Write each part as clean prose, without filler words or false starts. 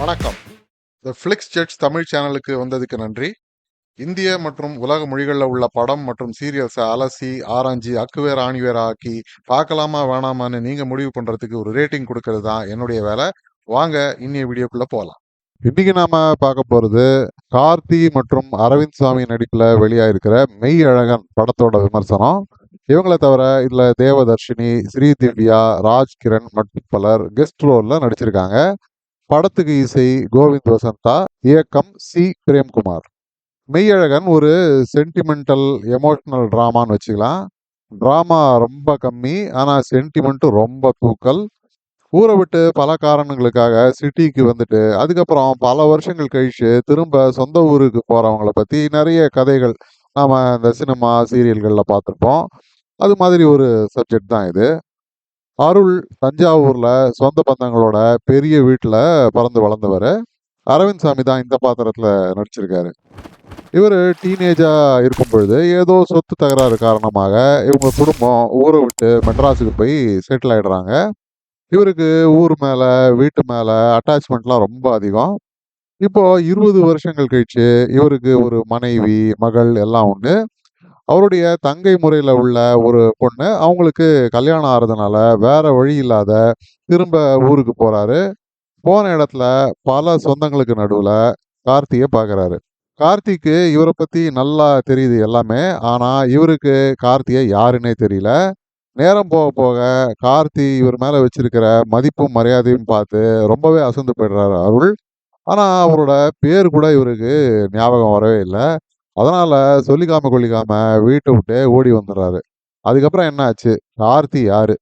வணக்கம். த ஃபிளிக்ஸ் ஜெட்ஸ் தமிழ் சேனலுக்கு வந்ததுக்கு நன்றி. இந்திய மற்றும் உலக மொழிகளில் உள்ள படம் மற்றும் சீரியல்ஸை அலசி ஆராய்ஞ்சி அக்குவேர் ஆணிவேர் ஆக்கி பார்க்கலாமா வேணாமான்னு நீங்க முடிவு பண்றதுக்கு ஒரு ரேட்டிங் கொடுக்கறது தான் என்னுடைய வேலை. வாங்க இன்னைய வீடியோக்குள்ள போகலாம். இன்னைக்கு நாம பார்க்க போறது கார்த்தி மற்றும் அரவிந்த் சாமி நடிப்புல வெளியாயிருக்கிற மெய் அழகன் படத்தோட விமர்சனம். இவங்களை தவிர இதுல தேவதர்ஷினி, ஸ்ரீதிவ்யா, ராஜ்கிரண் மற்றும் பலர் கெஸ்ட் ரோல்ல நடிச்சிருக்காங்க. படத்துக்கு இசை கோவிந்த் வசந்தா, இயக்கம் சி பிரேம்குமார். மெய்யழகன் ஒரு சென்டிமெண்டல் எமோஷனல் டிராமான்னு வச்சுக்கலாம். டிராமா ரொம்ப கம்மி, ஆனால் சென்டிமெண்ட்டும் ரொம்ப தூக்கல். ஊரை விட்டு பல காரணங்களுக்காக சிட்டிக்கு வந்துட்டு அதுக்கப்புறம் பல வருஷங்கள் கழிச்சு திரும்ப சொந்த ஊருக்கு போறவங்களை பத்தி நிறைய கதைகள் நாம இந்த சினிமா சீரியல்கள்ல பார்த்துருப்போம். அது மாதிரி ஒரு சப்ஜெக்ட் தான் இது. அருள் தஞ்சாவூர்ல சொந்த பந்தங்களோட பெரிய வீட்டுல பிறந்து வளர்ந்தவர். அரவிந்த் சாமி தான் இந்த பாத்திரத்துல நடிச்சிருக்காரு. இவர் டீனேஜா இருக்கும் பொழுது ஏதோ சொத்து தகராறு காரணமாக இவங்க குடும்பம் ஊரை விட்டு மெட்ராஸுக்கு போய் செட்டில் ஆயிடுறாங்க. இவருக்கு ஊர் மேல வீட்டு மேல அட்டாச்மெண்ட்லாம் ரொம்ப அதிகம். இப்போ 20 வருஷங்கள் கழிச்சு இவருக்கு ஒரு மனைவி, மகள் எல்லாம் உண்டு. அவருடைய தங்கை முறையில உள்ள ஒரு பொண்ணு அவங்களுக்கு கல்யாணம் ஆறதுனால வேற வழி இல்லாத திரும்ப ஊருக்கு போறாரு. போன இடத்துல பல சொந்தங்களுக்கு நடுவுல கார்த்தியை பார்க்கறாரு. கார்த்திக்கு இவரை பத்தி நல்லா தெரியுது எல்லாமே. ஆனா இவருக்கு கார்த்தியை யாருன்னே தெரியல. நேரம் போக போக கார்த்தி இவர் மேல வச்சிருக்கிற மதிப்பும் மரியாதையும் பார்த்து ரொம்பவே அசந்து போயிடுறாரு அருள். ஆனா அவரோட பேர் கூட இவருக்கு ஞாபகம் வரவே இல்லை. அதனால சொல்லிக்காம கொள்ளிக்காம வீட்டை விட்டு ஓடி வந்துடுறாரு. அதுக்கப்புறம் என்ன ஆச்சு, கார்த்தி யாரு,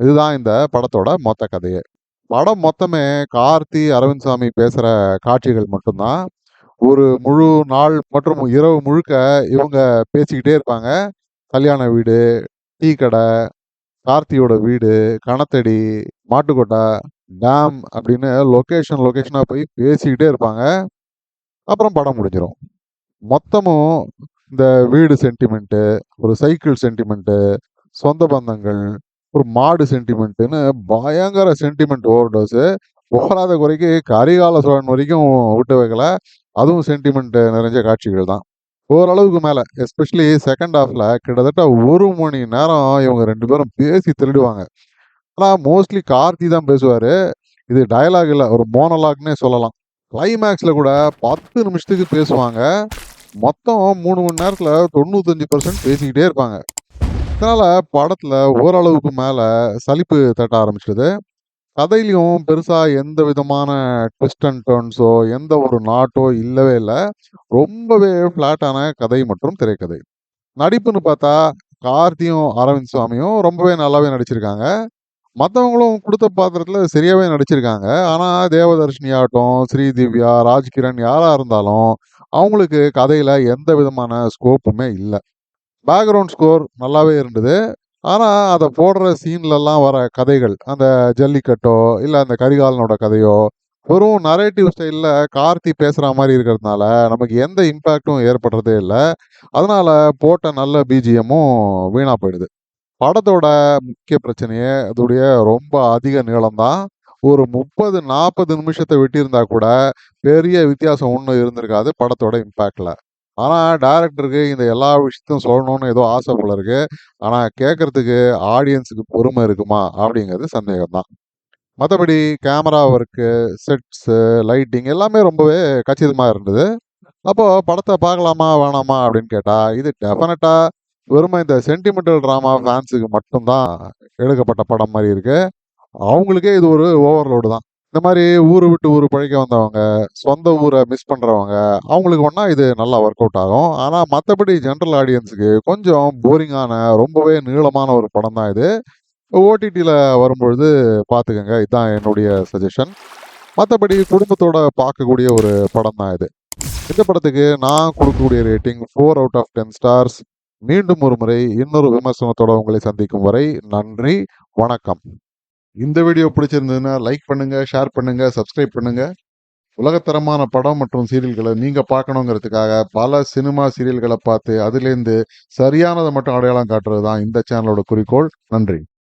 இதுதான் இந்த படத்தோட மொத்த கதையே. படம் மொத்தமே கார்த்தி அரவிந்த் சாமி பேசுற காட்சிகள் மட்டும்தான். ஒரு முழு நாள் மற்றும் இரவு முழுக்க இவங்க பேசிக்கிட்டே இருப்பாங்க. கல்யாண வீடு, டீ கடை, கார்த்தியோட வீடு, கணத்தடி, மாட்டுக்கொட்டை, டேம் அப்படின்னு லொகேஷனா போய் பேசிக்கிட்டே இருப்பாங்க. அப்புறம் படம் முடிஞ்சிடும். மொத்தமும் இந்த வீடு சென்டிமெண்ட்டு, ஒரு சைக்கிள் சென்டிமெண்ட்டு, சொந்த பந்தங்கள், ஒரு மாடு சென்டிமெண்ட்டுன்னு பயங்கர சென்டிமெண்ட் ஓவர் டோஸு. போராத குறைக்கு கரிகால சோழன் வரைக்கும் விட்டு வைக்கல. அதுவும் சென்டிமெண்ட் நிறைஞ்ச காட்சிகள் தான். ஓரளவுக்கு மேலே எஸ்பெஷலி செகண்ட் ஹாஃப்ல கிட்டத்தட்ட 1 மணி நேரம் இவங்க 2 பேரும் பேசி திருடுவாங்க. ஆனால் மோஸ்ட்லி கார்த்தி தான் பேசுவார். இது டயலாக் இல்லை, ஒரு மோனலாக்னே சொல்லலாம். கிளைமேக்ஸில் கூட 10 நிமிஷத்துக்கு பேசுவாங்க. மொத்தம் 3 மணி நேரத்துல 95% பேசிக்கிட்டே இருப்பாங்க. இதனால படத்துல ஓரளவுக்கு மேல சலிப்பு தட்ட ஆரம்பிச்சிடுது. கதையிலையும் பெருசா எந்த விதமான ட்விஸ்ட் அண்ட் டர்ன்ஸோ எந்த ஒரு நாட்டோ இல்லவே இல்லை. ரொம்பவே ஃபிளாட்டான கதை மற்றும் திரைக்கதை. நடிப்புன்னு பார்த்தா கார்த்தியும் அரவிந்த் சுவாமியும் ரொம்பவே நல்லாவே நடிச்சிருக்காங்க. மற்றவங்களும் கொடுத்த பாத்திரத்துல சரியாவே நடிச்சிருக்காங்க. ஆனா தேவதர்ஷினி ஆகட்டும், ஸ்ரீதிவ்யா, ராஜ்கிரண் யாரா இருந்தாலும் அவங்களுக்கு கதையில எந்த விதமான ஸ்கோப்புமே இல்லை. பேக்ரவுண்ட் ஸ்கோர் நல்லாவே இருந்தது. ஆனா அதை போடுற சீன்லலாம் வர கதைகள், அந்த ஜல்லிக்கட்டோ இல்லை அந்த கரிகாலனோட கதையோ வெறும் நரேட்டிவ் ஸ்டைலில் கார்த்தி பேசுகிற மாதிரி இருக்கிறதுனால நமக்கு எந்த இம்பேக்டும் ஏற்படுறதே இல்லை. அதனால போட்ட நல்ல பிஜிஎம்மும் வீணாக போயிடுது. படத்தோட முக்கிய பிரச்சனையே அதோடைய ரொம்ப அதிக நீளம்தான். ஒரு 30-40 நிமிஷத்தை விட்டிருந்தா கூட பெரிய வித்தியாசம் ஒன்றும் இருந்திருக்காது படத்தோட இம்பேக்ட்ல. ஆனா டைரக்டருக்கு இந்த எல்லா விஷயத்தையும் சொல்லணும்னு ஏதோ ஆசை போல இருக்கு. ஆனா கேட்கறதுக்கு ஆடியன்ஸுக்கு பொறுமை இருக்குமா அப்படிங்கிறது சந்தேகம் தான். மற்றபடி கேமரா ஒர்க்கு, செட்ஸு, லைட்டிங் எல்லாமே ரொம்பவே கச்சிதமா இருந்தது. அப்போ படத்தை பார்க்கலாமா வேணாமா அப்படின்னு கேட்டா இது டெஃபினட்டா வெறுமை இந்த சென்டிமெண்டல் ட்ராமா ஃபேன்ஸுக்கு மட்டும்தான் எடுக்கப்பட்ட படம் மாதிரி இருக்கு. அவங்களுக்கே இது ஒரு ஓவர்லோடு தான். இந்த மாதிரி ஊரை விட்டு ஊர் பழைக்க வந்தவங்க, சொந்த ஊரை மிஸ் பண்றவங்க, அவங்களுக்கு ஒன்றா இது நல்லா ஒர்க் அவுட் ஆகும். ஆனால் மற்றபடி ஜென்ரல் ஆடியன்ஸுக்கு கொஞ்சம் போரிங்கான ரொம்பவே நீளமான ஒரு படம் தான் இது. ஓடிடியில் வரும்பொழுது பார்த்துக்கங்க, இதுதான் என்னுடைய சஜஷன். மற்றபடி குடும்பத்தோட பார்க்கக்கூடிய ஒரு படம் தான் இது. இந்த படத்துக்கு நான் கொடுக்கக்கூடிய ரேட்டிங் 4 out of 10 ஸ்டார்ஸ். மீண்டும் ஒரு முறை இன்னொரு விமர்சனத்தோட உங்களை சந்திக்கும் வரை நன்றி, வணக்கம். இந்த வீடியோ பிடிச்சிருந்ததுன்னா லைக் பண்ணுங்க, ஷேர் பண்ணுங்க, சப்ஸ்கிரைப் பண்ணுங்க. உலகத்தரமான படம் மற்றும் சீரியல்களை நீங்க பார்க்கணுங்கிறதுக்காக பல சினிமா சீரியல்களை பார்த்து அதுலேருந்து சரியானதை மட்டும் அடையாளம் காட்டுறது தான் இந்த சேனலோட குறிக்கோள். நன்றி.